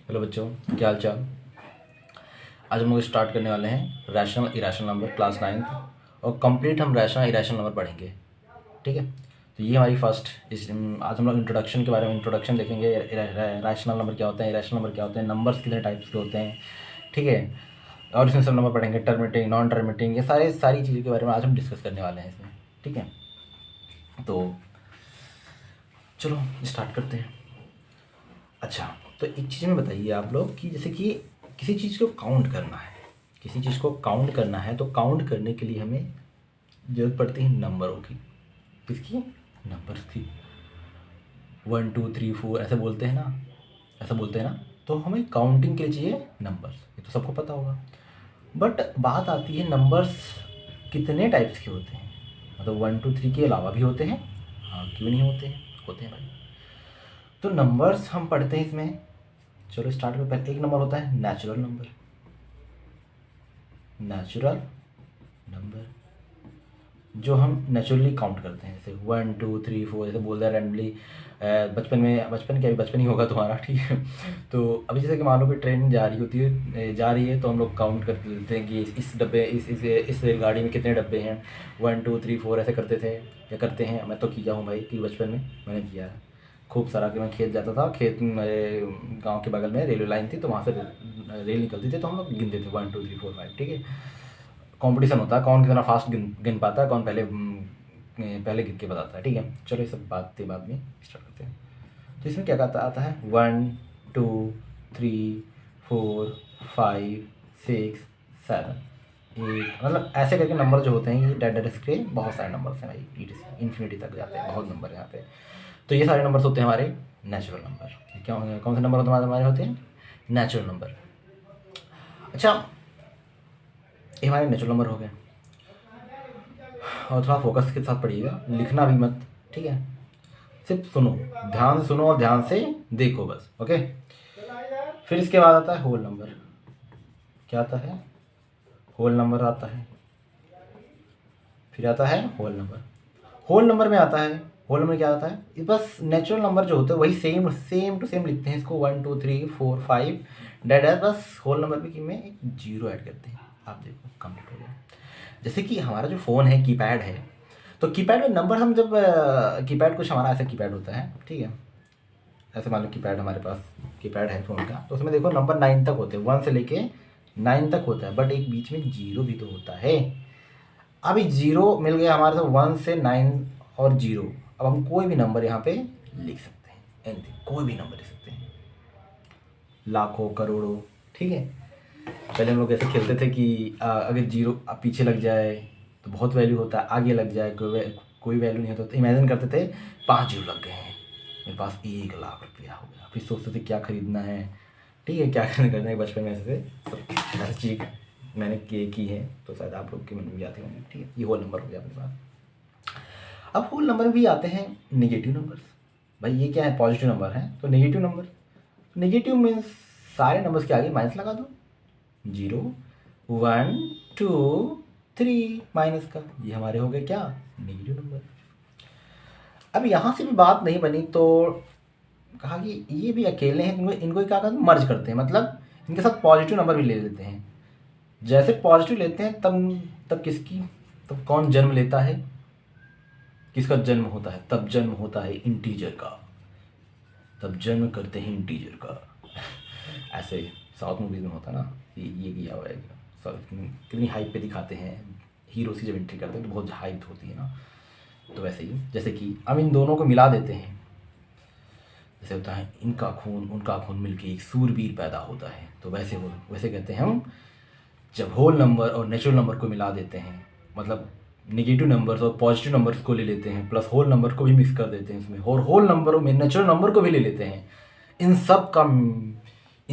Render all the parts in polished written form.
Hello बच्चों, क्या हाल चाल। आज हम लोग स्टार्ट करने वाले हैं rational irrational number class 9th और कंप्लीट हम रैशनल इरेशनल नंबर पढ़ेंगे। ठीक है, तो ये हमारी फर्स्ट आज हम लोग इंट्रोडक्शन के बारे में इंट्रोडक्शन देखेंगे। रैशनल नंबर क्या होते हैं, इरेशनल नंबर क्या होते हैं, नंबर्स कितने टाइप्स के होते हैं। ठीक है, और इसमें सब नंबर पढ़ेंगे, टर्मिनेटिंग नॉन टर्मिनेटिंग, ये सारी चीज़ों के बारे में आज हम डिस्कस करने वाले हैं इसमें। ठीक है, तो चलो स्टार्ट करते हैं। अच्छा, तो एक चीज़ में बताइए आप लोग कि जैसे कि किसी चीज़ को काउंट करना है, किसी चीज़ को काउंट करना है, तो काउंट करने के लिए हमें ज़रूरत पड़ती है नंबरों की। किसकी? नंबर्स की। 1 2 3 4 ऐसे बोलते हैं ना, ऐसा बोलते हैं ना, तो हमें काउंटिंग के लिए चाहिए नंबर्स, ये तो सबको पता होगा। बट बात आती है नंबर्स कितने टाइप्स के होते हैं, मतलब 1 2 3 के अलावा भी होते हैं। हाँ, क्यों नहीं होते हैं, होते हैं भाई। तो नंबर्स हम पढ़ते हैं इसमें। चलो स्टार्ट में पहले एक नंबर होता है नेचुरल नंबर। नेचुरल नंबर जो हम नेचुरली काउंट करते हैं, जैसे 1 2 3 4 ऐसे बोल रहे हैं रैंडमली। बचपन क्या, बचपन ही होगा तुम्हारा। ठीक है, तो अभी जैसे कि मान लो कि ट्रेन जा रही होती है, जा रही है, तो हम लोग काउंट करके लेते हैं कि इस डब्बे इस रेलगाड़ी में कितने डब्बे हैं। 1 2 3 4 ऐसे करते थे या करते हैं। मैं तो किया हूँ भाई, कि बचपन में मैंने किया है खूब सारा। कि मैं खेत जाता था, खेत मेरे गांव के बगल में रेलवे लाइन थी, तो वहाँ से रेल निकलती थी, तो हम लोग गिनते थे 1 2 3 4 5। ठीक है, कंपटीशन होता है कौन कितना फास्ट गिन गिन पाता है, कौन पहले गिन के बताता है। ठीक है, चलो ये सब बाद में स्टार्ट करते हैं। तो इसमें क्या कहता आता है 1 2 3 4 5 6 7 8, मतलब ऐसे करके नंबर जो होते हैं ये डायरेक्ट के बहुत सारे नंबर्स हैं भाई, इन्फिनिटी तक जाते हैं, बहुत नंबर यहाँ पे। तो ये सारे नंबर्स होते हैं हमारे नेचुरल नंबर। क्या कौन से नंबर हमारे होते हैं? Natural number. अच्छा, ये हमारे नेचुरल नंबर हो गए। और थोड़ा फोकस के साथ पढ़िएगा, लिखना भी मत। ठीक है, सिर्फ सुनो, ध्यान से सुनो और ध्यान से देखो बस। ओके, फिर इसके बाद आता है होल नंबर। क्या आता है? होल नंबर आता है। फिर आता है होल नंबर। होल नंबर में आता है, होल नंबर क्या आता है? ये बस नेचुरल नंबर जो होते हैं वही सेम सेम टू सेम लिखते हैं इसको, 1 2 3 4 5 डेड है। बस होल नंबर में एक जीरो ऐड करते हैं। आप देखो कंप्लीट हो गया। जैसे कि हमारा जो फ़ोन है कीपैड है, तो कीपैड में नंबर हम जब कीपैड कुछ हमारा ऐसा कीपैड होता है। ठीक है, ऐसे मान लो कीपैड हमारे पास कीपैड है फ़ोन का, तो उसमें देखो नंबर 9 तक होते हैं, 1 से लेके 9 तक होता है, बट एक बीच में जीरो भी तो होता है। अभी जीरो मिल गया हमारे तो 1 से 9 और जीरो। अब हम कोई भी नंबर यहाँ पे लिख सकते हैं, एनीथिंग, कोई भी नंबर लिख सकते हैं, लाखों करोड़ों। ठीक है, पहले हम लोग ऐसे खेलते थे कि अगर जीरो पीछे लग जाए तो बहुत वैल्यू होता है, आगे लग जाए कोई वैल्यू नहीं होता। तो इमेजिन करते थे 5 जीरो लग गए हैं, मेरे पास 1 लाख रुपया हो गया। फिर सोचते थे क्या खरीदना है। ठीक है, क्या करना है, बचपन में ऐसे सब हर चीज़ मैंने की है, तो शायद आप लोग के मन में भी आते होंगे। ठीक है, ये होल नंबर हो गया अपने पास। अब होल नंबर भी आते हैं निगेटिव नंबर्स। भाई ये क्या है? पॉजिटिव नंबर है, तो निगेटिव नंबर। निगेटिव मीन्स सारे नंबर्स के आगे माइनस लगा दो। 0 1 2 3 माइनस का, ये हमारे हो गए क्या? Negative number. अब यहाँ से भी बात नहीं बनी, तो कहा कि ये भी अकेले हैं, इनको क्या कहते हैं, मर्ज करते हैं, मतलब इनके साथ पॉजिटिव नंबर भी ले लेते हैं। जैसे पॉजिटिव लेते हैं तब किसकी, तब कौन जन्म लेता है, किसका जन्म होता है? तब जन्म होता है इंटीजर का, तब जन्म करते हैं इंटीजर का। ऐसे साउथ मूवीज में होता है ना, ये किया हुआ है। कितनी हाइप पे दिखाते हैं हीरोज की, जब एंट्री करते हैं तो बहुत हाइप होती है ना। तो वैसे ही जैसे कि हम इन दोनों को मिला देते हैं, जैसे होता है इनका खून उनका खून मिलके एक सूरवीर पैदा होता है, तो वैसे कहते हैं हम, जब होल नंबर और नेचुरल नंबर को मिला देते हैं, मतलब नेगेटिव नंबर्स और पॉजिटिव नंबर्स को ले लेते हैं, प्लस होल नंबर को भी मिक्स कर देते हैं इसमें, और होल नंबरों में नेचुरल नंबर को भी ले लेते हैं। इन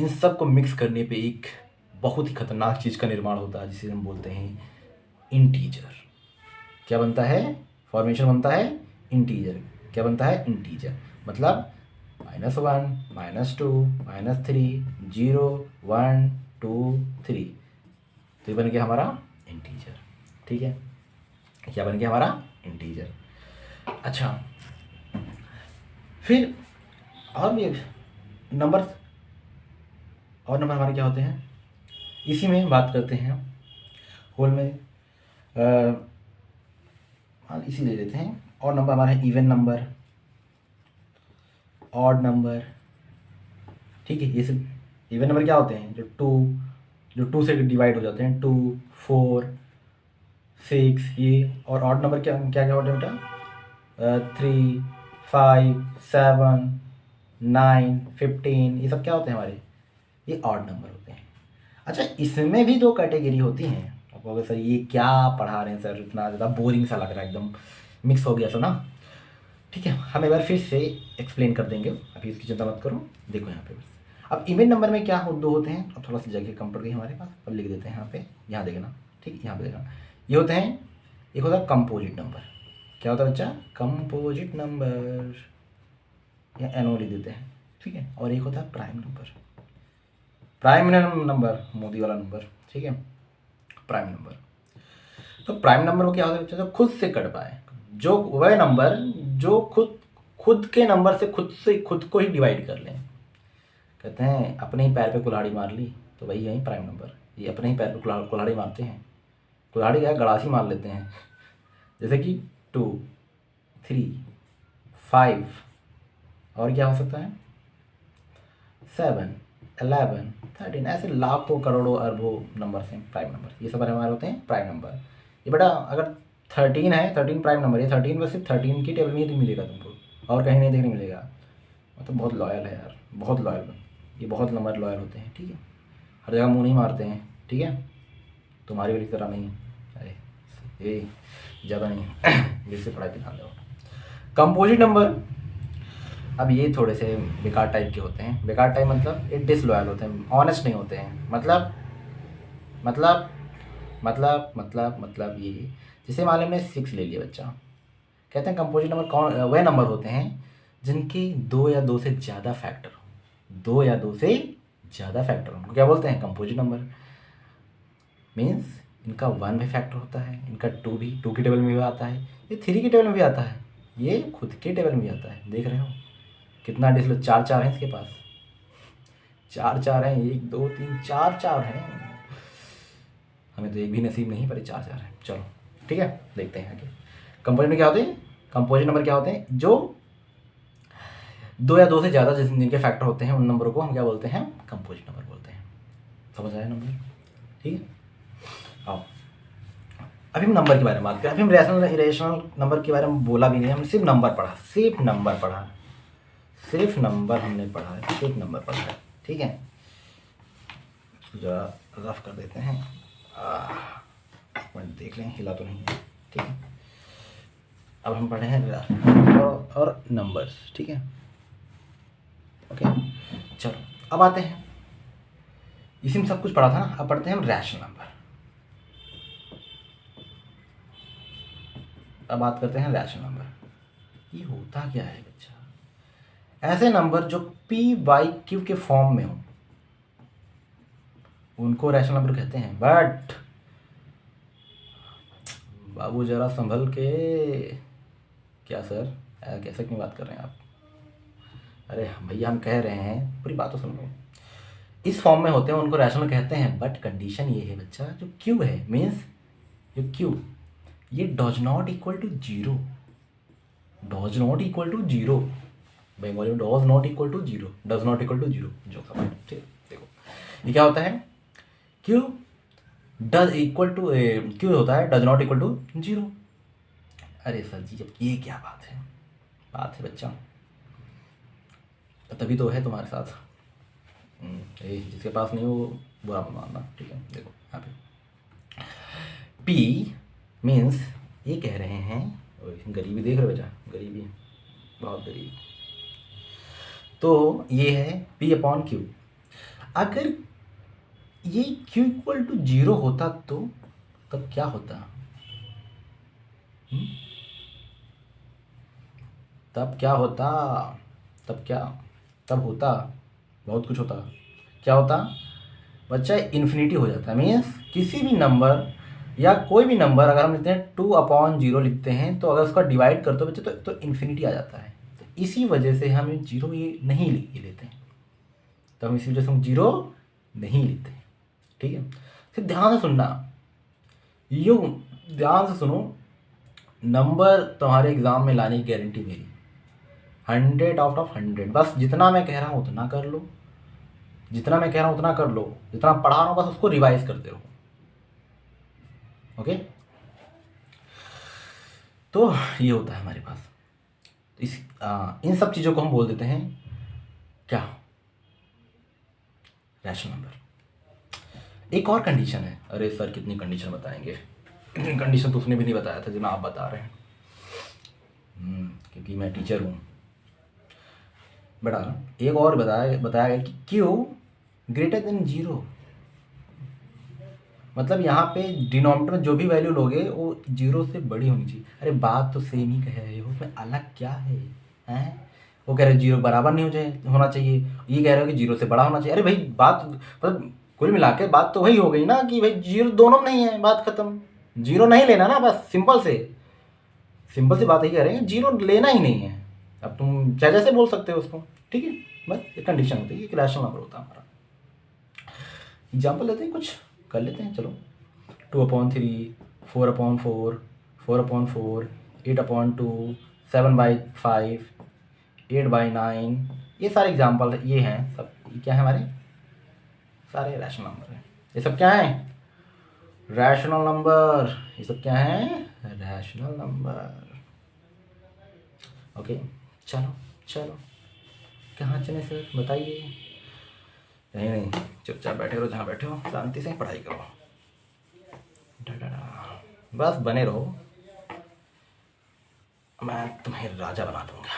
सब को मिक्स करने पे एक बहुत ही खतरनाक चीज़ का निर्माण होता है, जिसे हम बोलते हैं इंटीजर। क्या बनता है? फॉर्मेशन बनता है इंटीजर। क्या बनता है? इंटीजर। मतलब -1 -2 -3 0 1 2 3, तो ये बन गया हमारा इंटीजर। ठीक है, क्या बन गया हमारा? इंटीजर। अच्छा, फिर और भी नंबर और नंबर हमारे क्या होते हैं, इसी में बात करते हैं होल में। इसी ले लेते हैं। और नंबर हमारा है इवन नंबर, ऑड नंबर, ठीक है। ये सब इवन नंबर क्या होते हैं, जो टू से डिवाइड हो जाते हैं, 2, 4, 6 ये। और ऑड नंबर क्या क्या क्या होते हैं बेटा, 3, 5, 7, 9, 15, ये सब क्या होते हैं हमारे, ये ऑड नंबर होते हैं। अच्छा, इसमें भी 2 कैटेगरी होती हैं। अब अगर सर ये क्या पढ़ा रहे हैं सर, इतना ज़्यादा बोरिंग सा लग रहा है, एकदम मिक्स हो गया सर ना। ठीक है, हम एक बार फिर से एक्सप्लेन कर देंगे, अभी इसकी चिंता मत करो। देखो यहाँ पे अब इवन नंबर में क्या 2 होते हैं। अब थोड़ा सा जगह कम पड़ गई हमारे पास, अब लिख देते हैं यहाँ पे, यहाँ देखना, ठीक, यहाँ पे देखना। ये होते हैं, एक होता है कंपोजिट नंबर। क्या होता है बच्चा, कंपोजिट नंबर, या एनओ लिख देते हैं, ठीक है। और एक होता है prime number. Prime number Modi वाला नंबर, ठीक है, प्राइम नंबर। तो प्राइम नंबर में क्या होता है बच्चा, जो खुद से कट पाए, जो वह नंबर जो खुद के नंबर से खुद को ही डिवाइड कर लें। कहते हैं अपने ही पैर पे कुल्हाड़ी मार ली, तो वही है प्राइम नंबर। ये अपने ही पैर पे कुल्हाड़ी मारते हैं, कुल्हाड़ी क्या गड़ासी मार लेते हैं। जैसे कि 2, 3, 5, और क्या हो सकता है 7, 11, 13, ऐसे लाखों करोड़ों अरबों नंबर हैं प्राइम नंबर। ये सब हमारे होते हैं प्राइम नंबर। ये बेटा अगर 13 है, 13 प्राइम नंबर, ये 13 बस सिर्फ 13 की टेबल में ही मिलेगा तुमको, और कहीं नहीं देखने मिलेगा। मतलब बहुत लॉयल है यार, बहुत लॉयल। ये बहुत नंबर लॉयल होते हैं, ठीक है, हर जगह मुँह नहीं मारते हैं, ठीक है, तुम्हारी वाली तरह नहीं। अरे ये ज़्यादा नहीं जिससे पढ़ाई पे ध्यान दो। कंपोजिट नंबर, अब ये थोड़े से बेकार टाइप के होते हैं। बेकार टाइप मतलब ये डिसलॉयल होते हैं, ऑनेस्ट नहीं होते हैं। मतलब ये, जैसे मान लो हमने 6 ले लिया बच्चा, कहते हैं कंपोजिट नंबर कौन वह नंबर होते हैं जिनके 2 या 2 से ज़्यादा फैक्टर हो। 2 या 2 से ज़्यादा फैक्टर हो, उनको क्या बोलते हैं, कंपोजिट नंबर। मीन्स इनका 1 भी फैक्टर होता है, इनका 2 भी, 2 की टेबल में भी आता है, ये 3 की टेबल में भी आता है, ये खुद के टेबल में भी आता है। देख रहे हो कितना डिसलो, 4 हैं इसके पास, 4 हैं, 1, 2, 3, 4 हैं। हमें तो एक भी नसीब नहीं, पर 4 हैं। चलो ठीक है, देखते हैं आगे। कंपोजिट में क्या होते हैं, कंपोजिट नंबर क्या होते हैं, जो 2 या 2 से ज़्यादा जिनके फैक्टर होते हैं, उन नंबरों को हम क्या बोलते हैं, कंपोजिट नंबर बोलते हैं। समझ आया नंबर, ठीक है। आओ अभी हम नंबर के बारे में बात करें। अभी हम रैशनल इरेशनल नंबर के बारे में बोला भी नहीं, हमने सिर्फ नंबर पढ़ा, सिर्फ नंबर हमने पढ़ा है, सिर्फ नंबर पढ़ा है, ठीक है। इसको जरा रफ कर देते हैं, देख लें हिला तो नहीं है, ठीक है। अब हम पढ़े हैं और नंबर्स, ठीक है, ओके। चलो अब आते हैं, इसी में सब कुछ पढ़ा था ना, अब पढ़ते हैं हम रैशनल नंबर। अब बात करते हैं रैशनल नंबर। ये होता क्या है बच्चा, ऐसे नंबर जो p/q के फॉर्म में हो उनको रैशनल नंबर कहते हैं। बट बाबू जरा संभल के, क्या सर कैसे क्यों बात कर रहे हैं आप, अरे भैया हम कह रहे हैं पूरी बात तो सुन लो। इस फॉर्म में होते हैं उनको रैशनल कहते हैं, बट कंडीशन ये है बच्चा, जो q है, मीन्स जो q ये does not equal to zero, does not equal to zero, Bengali में does not equal to zero, does not equal to zero, जो सब ठीक है। देखो ये क्या होता है, q does equal to q होता है does not equal to zero. अरे सर जी जब ये क्या बात है बच्चा, तभी तो है तुम्हारे साथ। जिसके पास नहीं हो बुरा मत मानना, ठीक है। देखो यहाँ पे p मीन्स ये कह रहे हैं, गरीबी देख रहे हो बेटा, गरीबी बहुत गरीबी, तो ये है p/q। अगर ये q इक्वल टू जीरो होता तो तब क्या होता, तब होता बहुत कुछ होता। क्या होता बच्चा, इन्फिनिटी हो जाता है। मीन्स किसी भी नंबर या कोई भी नंबर अगर हम लिखते हैं 2/0 लिखते हैं, तो अगर उसका डिवाइड करते हो बच्चे तो इन्फिनिटी आ जाता है। तो इसी वजह से हम जीरो ये नहीं लेते हैं, तो हम इसी वजह से हम जीरो नहीं लेते, ठीक है। सिर्फ ध्यान से सुनना, यूँ ध्यान से सुनो, नंबर तुम्हारे एग्ज़ाम में लाने की गारंटी मेरी, 100/100। बस जितना मैं कह रहा हूँ उतना कर लो, जितना मैं कह रहा हूँ उतना कर लो, जितना पढ़ा रहा हूँ बस उसको रिवाइज करते रहो, ओके। तो ये होता है हमारे पास। इन सब चीज़ों को हम बोल देते हैं क्या, रैशनल नंबर। एक और कंडीशन है, अरे सर कितनी कंडीशन बताएंगे, कितनी कंडीशन तो उसने भी नहीं बताया था जितना आप बता रहे हैं। क्योंकि मैं टीचर हूँ बेटा। एक और बताया गया कि क्यू ग्रेटर देन 0, मतलब यहाँ पे डिनोमिनेटर में जो भी वैल्यू लोगे वो 0 से बड़ी होनी चाहिए। अरे बात तो सेम ही कह रहे हो, उसमें अलग क्या है, हैं? वो कह रहे हो 0 बराबर नहीं होना चाहिए, ये कह रहे हो कि 0 से बड़ा होना चाहिए। अरे भाई बात मतलब कुल मिला के बात तो वही हो गई ना कि भाई 0 दोनों में नहीं है, बात खत्म। 0 नहीं लेना ना, बस सिंपल सी बात ही कह रहे हैं, 0 लेना ही नहीं है। अब तुम चाहे जैसे बोल सकते हो उसको, ठीक है। बस एक कंडीशन होती है, एक रैशनल नंबर होता है हमारा। एग्जाम्पल लेते हैं, कुछ कर लेते हैं, चलो। 2/3, 4/4, 4/4, 8/2, 7/5, 8/9, ये सारे एग्जाम्पल ये हैं सब। ये क्या है हमारे सारे रैशनल नंबर हैं। ये सब क्या है, रैशनल नंबर। ये सब क्या है, रैशनल नंबर, ओके। चलो चलो, कहाँ चले सर बताइए। नहीं नहीं, चुपचाप बैठे रहो जहाँ बैठे हो, शांति से पढ़ाई करो, बस बने रहो, मैं तुम्हें राजा बना दूंगा।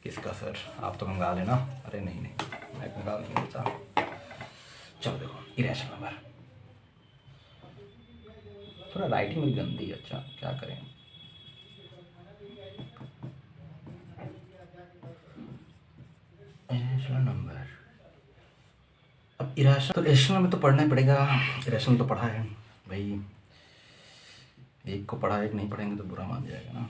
किसका सर, आप तो कंगाल है ना। अरे नहीं नहीं, मैं कंगाल नहीं होता। चलो देखो, इरेशनल नंबर, थोड़ा राइटिंग मेरी गंदी है, अच्छा क्या करें। इरेशनल नंबर, अब इरेशनल, तो इरेशनल में तो पढ़ना ही पड़ेगा। इरेशनल तो पढ़ा है भाई, एक को पढ़ा एक नहीं पढ़ेंगे तो बुरा मान जाएगा ना।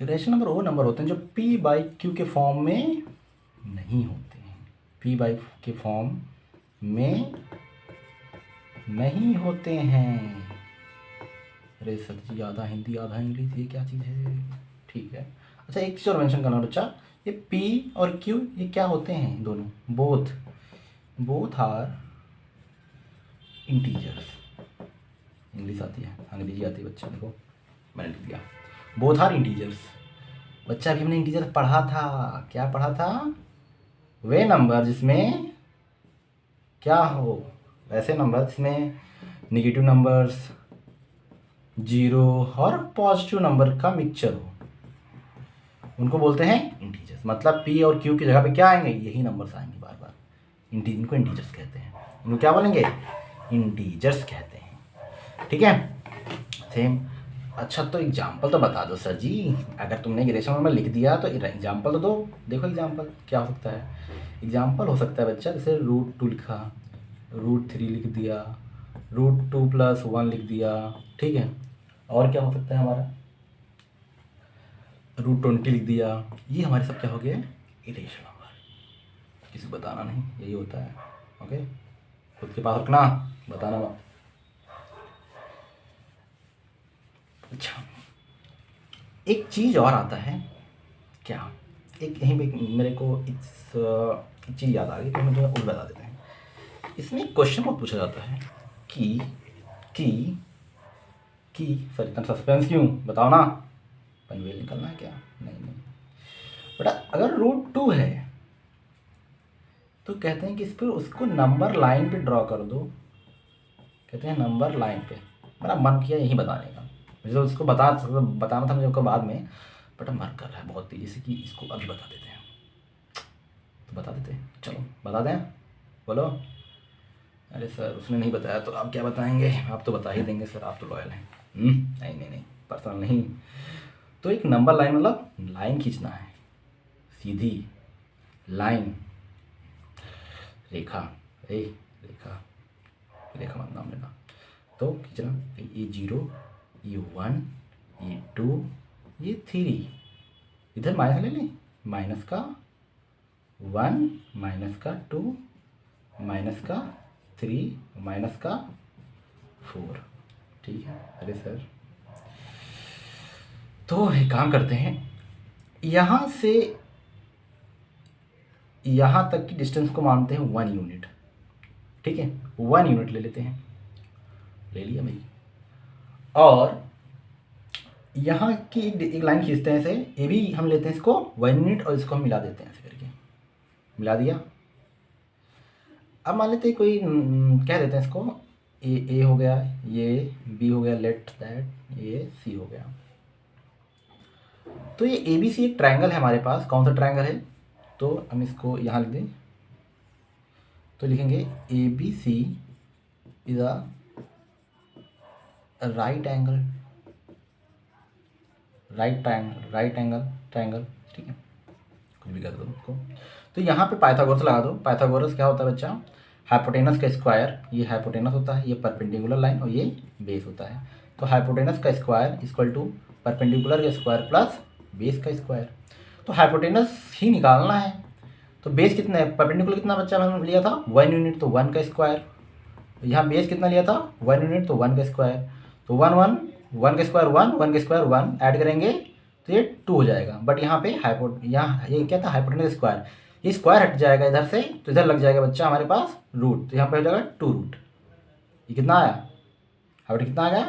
इरेशनल नंबर वो नंबर होते हैं जो p/q के फॉर्म में नहीं होते हैं, p/q के फॉर्म में नहीं होते हैं। अरे सर जी, आधा हिंदी आधा इंग्लिश, ये क्या चीज़ है, ठीक है। अच्छा एक चीज़ और मेंशन करना बच्चा, ये p और q ये क्या होते हैं, दोनों बोथ आर इंटीजर्स। इंग्लिश आती है, अंग्रेजी आती है बच्चा, देखो मैंने लिख दिया, बोथ आर इंटीजर्स। बच्चा अभी हमने इंटीजर पढ़ा था, क्या पढ़ा था, वे नंबर जिसमें क्या हो, ऐसे नंबर जिसमें निगेटिव नंबर्स, 0 और पॉजिटिव नंबर का मिक्सचर हो, उनको बोलते हैं इंटीजर्स। मतलब p और q की जगह पे क्या आएंगे, यही नंबर्स आएंगे बार बार, इनको इंटीजर्स कहते हैं। इनको क्या बोलेंगे, इंटीजर्स कहते हैं, ठीक है। सेम। अच्छा तो एग्जाम्पल तो बता दो सर जी, अगर तुमने इरेशनल नंबर लिख दिया तो एग्जाम्पल तो दो। देखो एग्जाम्पल क्या हो सकता है, एग्जाम्पल हो सकता है बच्चा, जैसे √2 लिखा, √3 लिख दिया, √2 + 1 लिख दिया, ठीक है। और क्या हो सकता है हमारा, √20 लिख दिया। ये हमारे सब क्या हो गए, इरेशनल नंबर। किसी को बताना नहीं, यही होता है, ओके। खुद के पास रखना, बताना मत। अच्छा एक चीज़ और आता है क्या, एक यहीं पे मेरे को एक चीज़ याद आ गई, तो मैं तुम्हें और बता देते हैं। इसमें क्वेश्चन बहुत पूछा जाता है कि सर इतना सस्पेंस क्यों, बताओ ना, पनवेल निकलना है क्या, नहीं बेटा। अगर √2 है तो कहते हैं कि इस पर उसको नंबर लाइन पे ड्रॉ कर दो, कहते हैं नंबर लाइन पे। मेरा मन किया यही बताने का, मुझे तो उसको बताना था मुझे को बाद में, बट मन कर रहा है बहुत तेज़ी से कि इसको अभी बता देते हैं, तो बता देते हैं, चलो बता दें, बोलो। अरे सर उसने नहीं बताया तो आप क्या बताएंगे, आप तो बता ही देंगे सर, आप तो लॉयल हैं। नहीं नहीं नहीं, पर्सनल नहीं। तो एक नंबर लाइन मतलब लाइन खींचना है, सीधी लाइन, रेखा, रेखा मत नाम लेना, तो खींचना, ये 0, ये 1, ये 2, ये 3, इधर माइनस ले लें, माइनस का 1 माइनस का 2 माइनस का 3 माइनस का 4, ठीक है। अरे सर, तो एक काम करते हैं, यहाँ से यहाँ तक की डिस्टेंस को मानते हैं 1 यूनिट, ठीक है। 1 यूनिट ले लेते हैं, ले लिया भाई। और यहाँ की एक लाइन खींचते हैं, ऐसे ये भी हम लेते हैं इसको 1 यूनिट और इसको हम मिला देते हैं, ऐसे करके मिला दिया। अब मान लेते हैं कोई कह देते हैं इसको ए हो गया, ये बी हो गया, लेट दैट ये सी हो गया। तो ये ए बी सी एक ट्रायंगल है हमारे पास। कौन सा ट्रायंगल है? तो हम इसको यहाँ लिख दें, तो लिखेंगे A B C is a right angle triangle, ठीक है, कुछ भी कर दो उसको। तो यहाँ पे पाइथागोरस लगा दो। पाइथागोरस क्या होता है बच्चा? हाइपोटेनस का स्क्वायर, ये हाइपोटेनस होता है, ये परपेंडिकुलर लाइन और ये बेस होता है। तो हाइपोटेनस का स्क्वायर इक्वल टू परपेंडिकुलर का स्क्वायर प्लस बेस का स्क्वायर। तो हाइपोटेनस ही निकालना है। तो बेस कितना है? परपेंडिकुलर कितना बच्चा हमने लिया था? 1 यूनिट, तो 1 का स्क्वायर। यहाँ बेस कितना लिया था? 1 यूनिट, तो 1 का स्क्वायर। तो 1 का स्क्वायर 1 का स्क्वायर 1 ऐड करेंगे तो ये 2 हो जाएगा। बट यहाँ पे यहाँ ये क्या था? हाइपोटेनस स्क्वायर, ये स्क्वायर हट जाएगा इधर से, तो इधर लग जाएगा बच्चा हमारे पास रूट, तो यहाँ पे हो जाएगा 2 रूट। ये कितना आया? हाइपोटेनस कितना आ गया?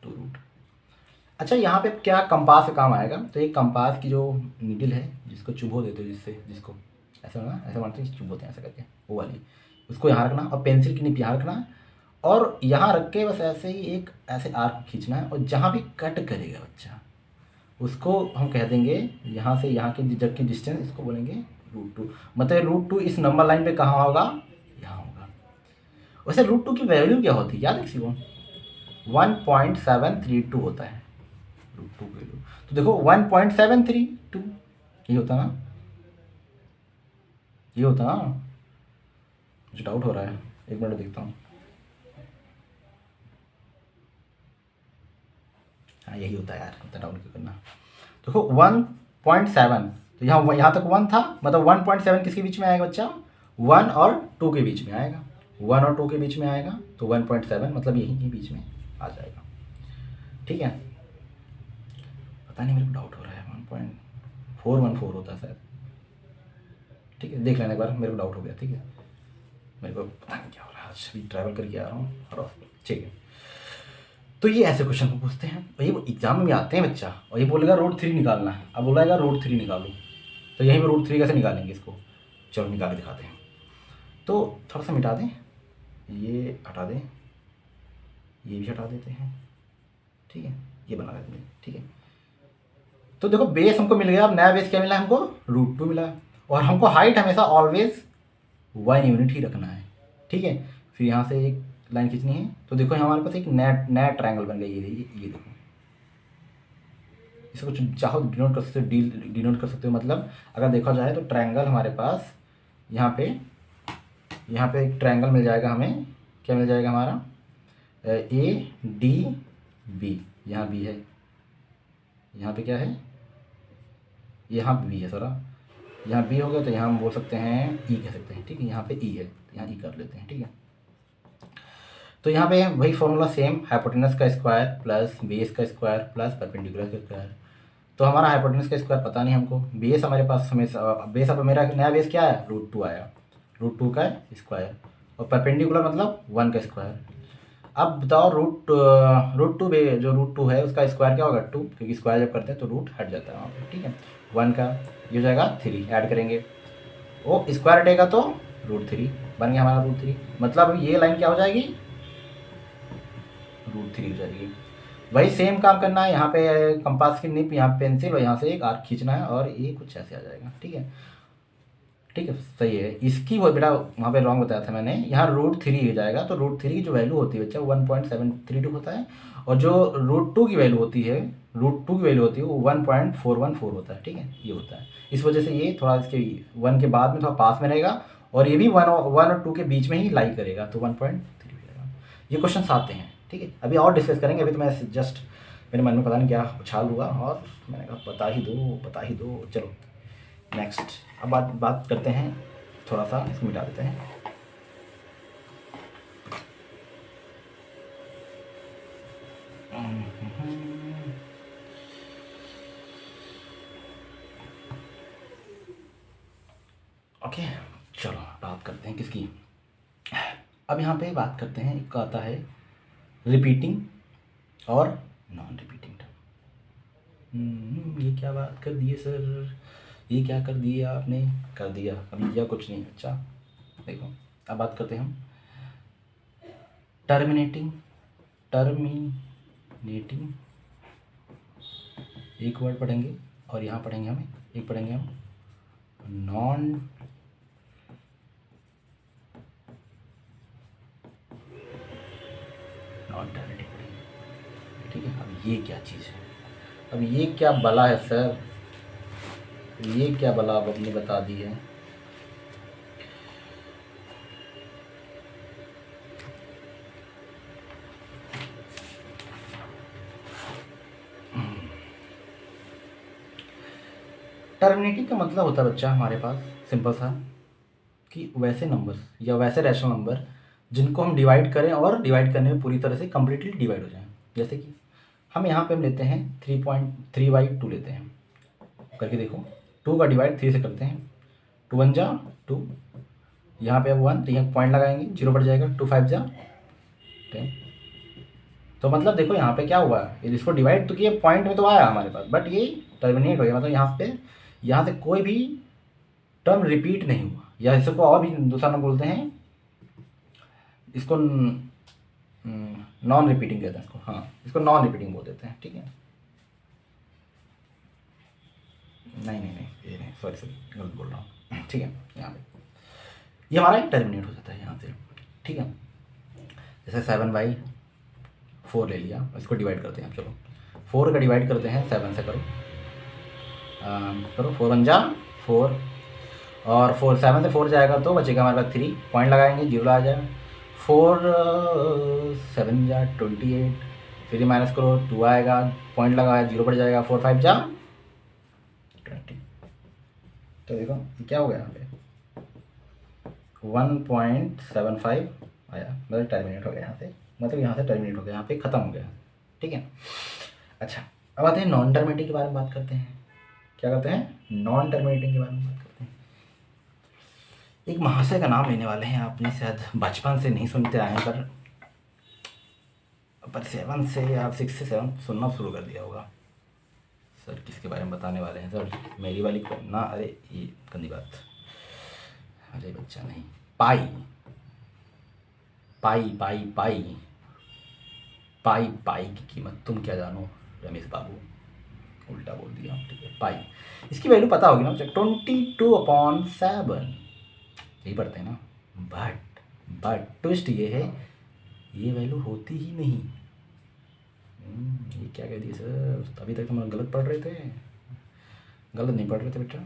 2 रूट। अच्छा, यहाँ पे क्या कंपास का काम आएगा? तो एक कंपास की जो नीडल है, जिसको चुभो देते हो, जिसको ऐसे होना, ऐसे मानते हैं चुभोते हैं ऐसे करके, वो वाली, उसको यहाँ रखना और पेंसिल की निप यहाँ रखना और यहाँ रख के बस ऐसे ही एक ऐसे आर्क खींचना है। और जहाँ भी कट करेगा बच्चा, उसको हम कह देंगे यहाँ से यहाँ की जब की डिस्टेंस, इसको बोलेंगे √2। मतलब √2 इस नंबर लाइन पे कहाँ होगा? यहाँ होगा। वैसे √2 की वैल्यू क्या होती है याद है किसी को? 1.732 होता है √2 की वैल्यू। तो देखो 1.732 ये होता ना, ये होता ना। मुझे डाउट हो रहा है, एक मिनट देखता हूँ। हाँ यही होता है यार, इतना डाउट क्यों करना। देखो 1.7, तो यहाँ तक 1 था, मतलब 1.7 किसके बीच में आएगा बच्चा? 1 और 2 के बीच में आएगा। 1 और 2 के बीच में आएगा, तो 1.7 मतलब यही के बीच में आ जाएगा, ठीक है। पता नहीं, मेरे को डाउट हो रहा है, 1.414 होता है शायद, ठीक है। देख लेने एक बार, मेरे को डाउट हो गया, ठीक है। मेरे को पता नहीं क्या हो रहा है, आज भी ट्रैवल करके आ रहा हूँ और ठीक है। तो ये ऐसे क्वेश्चन को पूछते हैं, और ये एग्जाम में आते हैं बच्चा, और ये बोलेगा √3 निकालना है। अब बोलेगा √3 निकालो, तो यहीं पर √3 कैसे निकालेंगे इसको? चलो निकाल के दिखाते हैं। तो थोड़ा सा मिटा दें, ये हटा दें, ये भी हटा देते हैं, ठीक है, ये बना देते हैं, ठीक है। तो देखो बेस हमको मिल गया। अब नया बेस क्या मिला हमको? √2 मिला। और हमको हाइट हमेशा ऑलवेज 1 यूनिट ही रखना है, ठीक है। फिर यहाँ से एक लाइन खींचनी है। तो देखो हमारे पास एक नया ट्रायंगल बन गया, ये देखो, इसको कुछ चाहो डिनोट कर सकते हो, डिनोट कर सकते हो। मतलब अगर देखा जाए तो ट्रायंगल हमारे पास यहाँ पे एक ट्रायंगल मिल जाएगा हमें। क्या मिल जाएगा हमारा? ADB, यहाँ बी है, यहाँ पे क्या है? यहाँ बी है, सॉरा, यहाँ बी हो गया, तो यहाँ हम बोल सकते हैं ई कह सकते हैं, ठीक है। यहाँ पे ई है, तो यहाँ ई कर लेते हैं, ठीक है। तो यहाँ पे वही फॉर्मूला सेम, हाइपोटेनस का स्क्वायर प्लस बेस का स्क्वायर प्लस परपेंडिकुलर का स्क्वायर। तो हमारा हाइपोटेनस का स्क्वायर पता नहीं हमको, बेस हमारे पास हमेशा बेस, अब मेरा नया बेस क्या है? √2 आया, √2 का स्क्वायर, और परपेंडिकुलर मतलब 1 का स्क्वायर। अब बताओ √2 जो √2 है उसका स्क्वायर क्या होगा? 2, क्योंकि स्क्वायर जब करते हैं तो रूट हट जाता है वहाँ पर, ठीक है। 1 का ये हो जाएगा 3, ऐड करेंगे, वो स्क्वायर हटेगा तो √3 बन गया हमारा √3। मतलब ये लाइन क्या हो जाएगी? √3 हो जाएगी। वही सेम काम करना है, यहाँ पे कंपास की निप, यहाँ पेंसिल, और यहाँ से एक आर्क खींचना है, और ये कुछ ऐसे आ जाएगा, ठीक है, ठीक है, सही है। इसकी वो बेटा वहाँ पे रॉन्ग बताया था मैंने, यहाँ √3 हो जाएगा। तो √3 की जो वैल्यू होती है बच्चा 1.732 होता है, और जो √2 की वैल्यू होती है, वो 1.414 होता है, ठीक है, ये होता है। इस वजह से ये थोड़ा इसके 1 के बाद में थोड़ा पास में रहेगा, और ये भी 1 और 2 के बीच में ही लाई करेगा, तो 1.3 हो जाएगा। ये क्वेश्चन आते हैं, ठीक है। अभी और डिस्कस करेंगे, अभी तो मैं जस्ट मेरे मन में पता नहीं क्या उछाल हुआ, और मैंने कहा बता ही दो, चलो नेक्स्ट अब बात करते हैं, थोड़ा सा इसको मिटा देते हैं। ओके चलो बात करते हैं किसकी। अब यहाँ पे बात करते हैं, एक आता है रिपीटिंग और नॉन रिपीटिंग टर्म। ये क्या बात कर दिए सर, ये क्या कर दिया आपने, कर दिया अभी किया कुछ नहीं। अच्छा देखो अब बात करते हैं हम टर्मिनेटिंग एक वर्ड पढ़ेंगे, और यहाँ पढ़ेंगे हम एक पढ़ेंगे हम नॉन टर्मिनेटिंग पढ़ेंगे, ठीक है। अब ये क्या चीज़ है, अब ये क्या बला है सर, ये क्या बला अब आपने बता दी है। टर्मिनेटिंग का मतलब होता है बच्चा हमारे पास सिंपल सा, कि वैसे नंबर्स या वैसे रैशनल नंबर जिनको हम डिवाइड करें और डिवाइड करने में पूरी तरह से कम्प्लीटली डिवाइड हो जाएं। जैसे कि हम यहाँ पे हम लेते हैं 3.3/2 लेते हैं, करके देखो 2 का डिवाइड 3 से करते हैं, 2 1 जा 2, यहाँ पे अब 1 तो यहाँ पॉइंट लगाएंगे 0 बढ़ जाएगा, 2 5 जा 10। तो मतलब देखो यहाँ पे क्या हुआ, ये इसको डिवाइड तो किया पॉइंट में तो आया हमारे पास, बट ये टर्मिनेट हो गया, मतलब यहाँ से कोई भी टर्म रिपीट नहीं हुआ, या इसको और भी दूसरा नाम बोलते हैं, इसको नॉन रिपीटिंग कहते हैं इसको, हाँ इसको नॉन रिपीटिंग बोल देते हैं, ठीक है। नहीं ये नहीं, सॉरी गलत बोल रहा हूँ, ठीक है। यहाँ पे ये हमारा टर्मिनेट हो जाता है यहाँ से, ठीक है। जैसे 7/4 ले लिया, इसको डिवाइड करते हैं, चलो 4 का डिवाइड करते हैं 7 से, करो 4 1 जा 4, और 4 7 से 4 जाएगा तो बचेगा हमारे पास 3, पॉइंट लगाएंगे 0 आ जाएगा, 4 7 जा 28, फिर माइनस करो 2 आएगा, पॉइंट लगाया 0 बढ़ जाएगा, 4 5 जा 20। तो देखो क्या हो गया यहाँ पे 1.75 आया, मतलब टर्मिनेट हो गया यहाँ से, मतलब यहाँ से टर्मिनेट हो गया, यहाँ पे ख़त्म हो गया, ठीक है। अच्छा अब आते हैं नॉन टर्मिनेटिंग के बारे में बात करते हैं। क्या करते हैं, नॉन टर्मिनेटिंग के बारे में बात करते हैं। एक महाशय का नाम लेने वाले हैं, आपने शायद बचपन से नहीं सुनते आए हैं, पर 7 से या 6 से 7 सुनना शुरू कर दिया होगा। सर किसके बारे में बताने वाले हैं सर, मेरी वाली को ना, अरे ये गंदी बात, अरे बच्चा नहीं, पाई पाई पाई पाई पाई पाई की कीमत तुम क्या जानो रमेश बाबू, उल्टा बोल दिया, ठीक है। पाई इसकी वैल्यू पता होगी ना, 22/7 यही पढ़ते हैं ना, बट ट्विस्ट ये है, ये वैल्यू होती ही नहीं। ये क्या कह दिए सर, अभी तक तो हम गलत पढ़ रहे थे, गलत नहीं पढ़ रहे थे बेटा।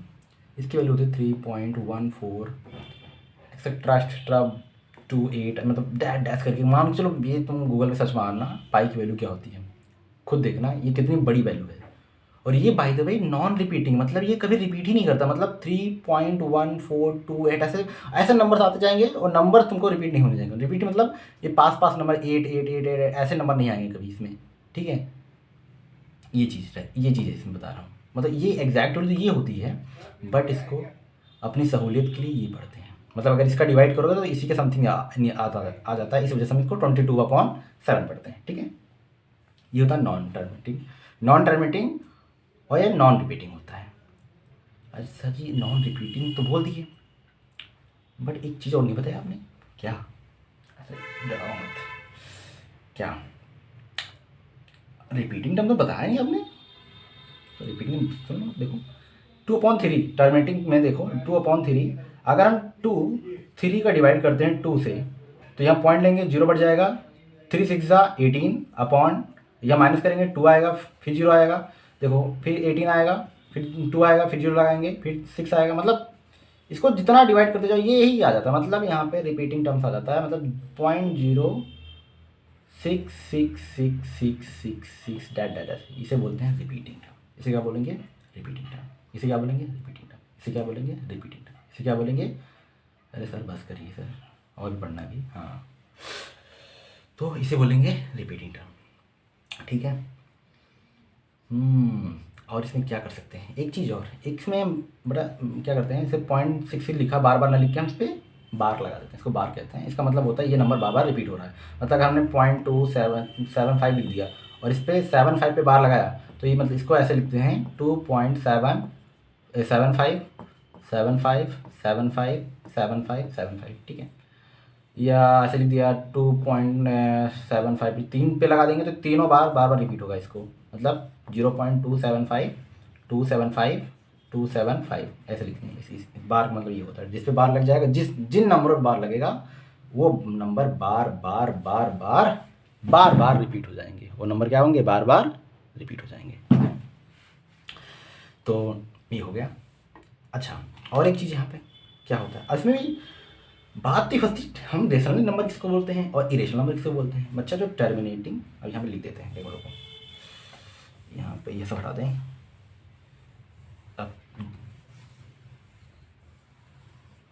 इसकी वैल्यू होती है 3.14 एक्सेट्रा 28, मतलब डैश करके मान के चलो, ये तुम गूगल पे सर्च मारना पाई की वैल्यू क्या होती है, खुद देखना ये कितनी बड़ी वैल्यू है। और ये by the way non repeating, मतलब ये कभी रिपीट ही नहीं करता, मतलब 3.1428 ऐसे नंबर्स आते जाएंगे, और नंबर तुमको रिपीट नहीं होने जाएंगे। रिपीट मतलब ये पास नंबर 8 ऐसे नंबर नहीं आएंगे कभी इसमें, ठीक है। ये चीज़ है इसमें बता रहा हूँ, मतलब ये एग्जैक्ट वैल्यू ये होती है, बट इसको अपनी सहूलियत के लिए ये पढ़ते हैं, मतलब अगर इसका डिवाइड करोगे तो इसी के समथिंग आ जाता है, इस वजह से हम इसको 22/7 पढ़ते हैं, ठीक है। ये होता है नॉन टर्मिनेटिंग और ये नॉन रिपीटिंग होता है। अच्छा जी नॉन रिपीटिंग तो बोल दिए, बट एक चीज़ और नहीं बताया आपने, क्या, डराओ मत, क्या रिपीटिंग टर्म तो बताया नहीं आपने। तो रिपीटिंग सुनो देखो 2/3 टर्मिनेटिंग में देखो 2/3, अगर हम 3 का डिवाइड करते हैं 2 से, तो यहाँ पॉइंट लेंगे 0 बढ़ जाएगा, 3 6 जा 18 अपॉन, या माइनस करेंगे 2 आएगा फिर 0 आएगा, देखो फिर 18 आएगा फिर 2 आएगा फिर 0 लगाएंगे फिर 6 आएगा, मतलब इसको जितना डिवाइड करते जाओ ये ही आ जाता है, मतलब यहाँ पे रिपीटिंग टर्म्स आ जाता है, मतलब 0.066666 डैट इसे बोलते हैं रिपीटिंग टर्म। इसे क्या बोलेंगे, रिपीटिंग टर्म। इसे क्या बोलेंगे, रिपीटिंग टर्म। इसे क्या बोलेंगे? Repeating term. इसे क्या बोलेंगे? अरे सर बस करिए सर, और भी पढ़ना भी। हाँ, तो इसे बोलेंगे रिपीटिंग टर्म, ठीक है। और इसमें क्या कर सकते हैं, एक चीज़ और, एक इसमें बड़ा क्या करते हैं, इसे 0.6 लिखा, बार बार ना लिख के हम इस पर बार लगा देते हैं, इसको बार कहते हैं। इसका मतलब होता है ये नंबर बार बार रिपीट हो रहा है। मतलब अगर हमने 0.2775 लिख दिया और इस पर 75 पे बार लगाया, तो ये मतलब इसको ऐसे लिखते हैं 2.7575757575, ठीक है। या ऐसे लिख दिया 2.75, 3 पे लगा देंगे तो तीनों बार बार बार रिपीट होगा इसको, मतलब 0.275 275 275 ऐसे लिखेंगे। इस बार मतलब ये होता है, जिस पे बार लग जाएगा, जिन नंबरों पर बार लगेगा वो नंबर बार बार बार बार बार बार रिपीट हो जाएंगे। वो नंबर क्या होंगे? बार बार रिपीट हो जाएंगे। तो ये हो गया। अच्छा, और एक चीज़ यहाँ पे क्या होता है, इसमें भी बात थी फंसती, हम रेशनल नंबर किसको बोलते हैं और इरेशनल नंबर किसको बोलते हैं। बच्चा जो टर्मिनेटिंग, अब यहाँ पे लिख देते हैं टेबलों को, यहाँ पे ये सब हटा दें। अब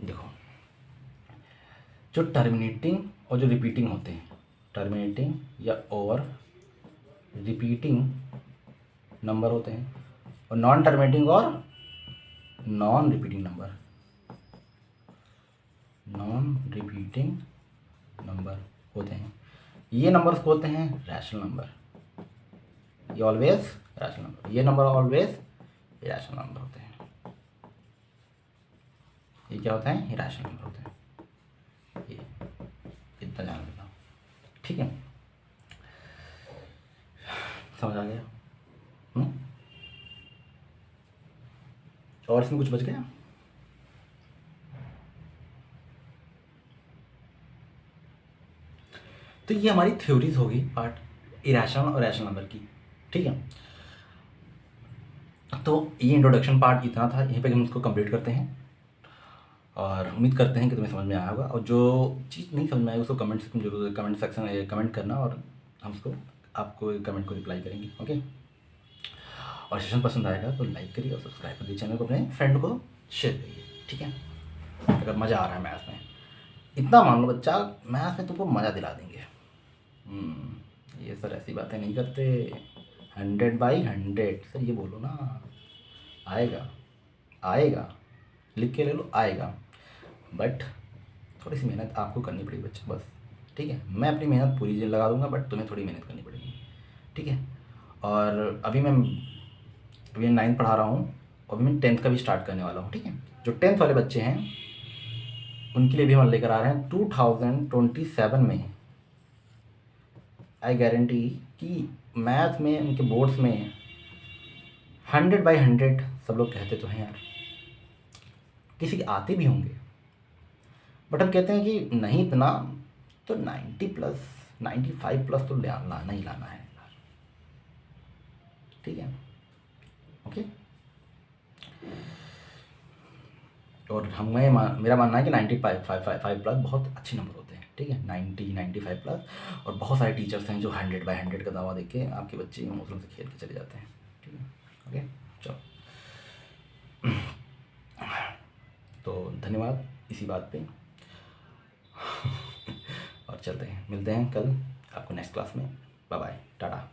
देखो, जो टर्मिनेटिंग और जो रिपीटिंग होते हैं, टर्मिनेटिंग या और रिपीटिंग नंबर होते हैं, और नॉन टर्मिनेटिंग और non repeating number, non repeating number होते हैं। ये नंबर्स को होते हैं रैशनल नंबर, ये ऑलवेज रैशनल नंबर, ये नंबर ऑलवेज रैशनल नंबर होते हैं। ये क्या होता है? रैशनल नंबर होते हैं। ये इतना जान लेना, ठीक है। समझ आ गया? और इसमें कुछ बच गया? तो ये हमारी थ्योरीज होगी पार्ट इरेशनल और रैशनल नंबर की, ठीक है। तो ये इंट्रोडक्शन पार्ट इतना था, यहीं पे हम इसको कंप्लीट करते हैं और उम्मीद करते हैं कि तुम्हें समझ में आया होगा। और जो चीज़ नहीं समझ में आई उसको कमेंट सेक्शन जरूर, कमेंट सेक्शन में कमेंट करना और हम उसको आपको कमेंट को रिप्लाई करेंगे, ओके। और सेशन पसंद आएगा तो लाइक करिए और सब्सक्राइब करिए चैनल को, अपने फ्रेंड को शेयर करिए, ठीक है। अगर मज़ा आ रहा है मैथ्स में, इतना मान लो बच्चा, मैथ्स में तुमको मज़ा दिला देंगे। ये सर ऐसी बातें नहीं करते, 100/100 सर ये बोलो ना, आएगा आएगा, लिख के ले लो, आएगा। बट थोड़ी सी मेहनत आपको करनी पड़ेगी बच्चा, बस, ठीक है। मैं अपनी मेहनत पूरी लगा दूंगा, बट तुम्हें थोड़ी मेहनत करनी पड़ेगी, ठीक है। और अभी 9th पढ़ा रहा हूँ, अभी मैं 10th का भी स्टार्ट करने वाला हूँ, ठीक है। जो 10th वाले बच्चे हैं उनके लिए भी हम लेकर आ रहे हैं 2027 में। आई गारंटी कि मैथ में उनके बोर्ड्स में 100/100 सब लोग कहते तो हैं यार, किसी के आते भी होंगे, बट हम कहते हैं कि नहीं इतना, तो 90+, 95+ तो लाना ही लाना है, ठीक है, ओके। और मेरा मानना है कि 95+ बहुत अच्छे नंबर होते हैं, ठीक है। 90 95+, और बहुत सारे टीचर्स हैं जो 100/100 का दावा देके आपके बच्चे इमोशनल से खेल के चले जाते हैं, ठीक है, ओके। चलो, तो धन्यवाद इसी बात पे और चलते हैं, मिलते हैं कल आपको नेक्स्ट क्लास में। Bye bye, Tata.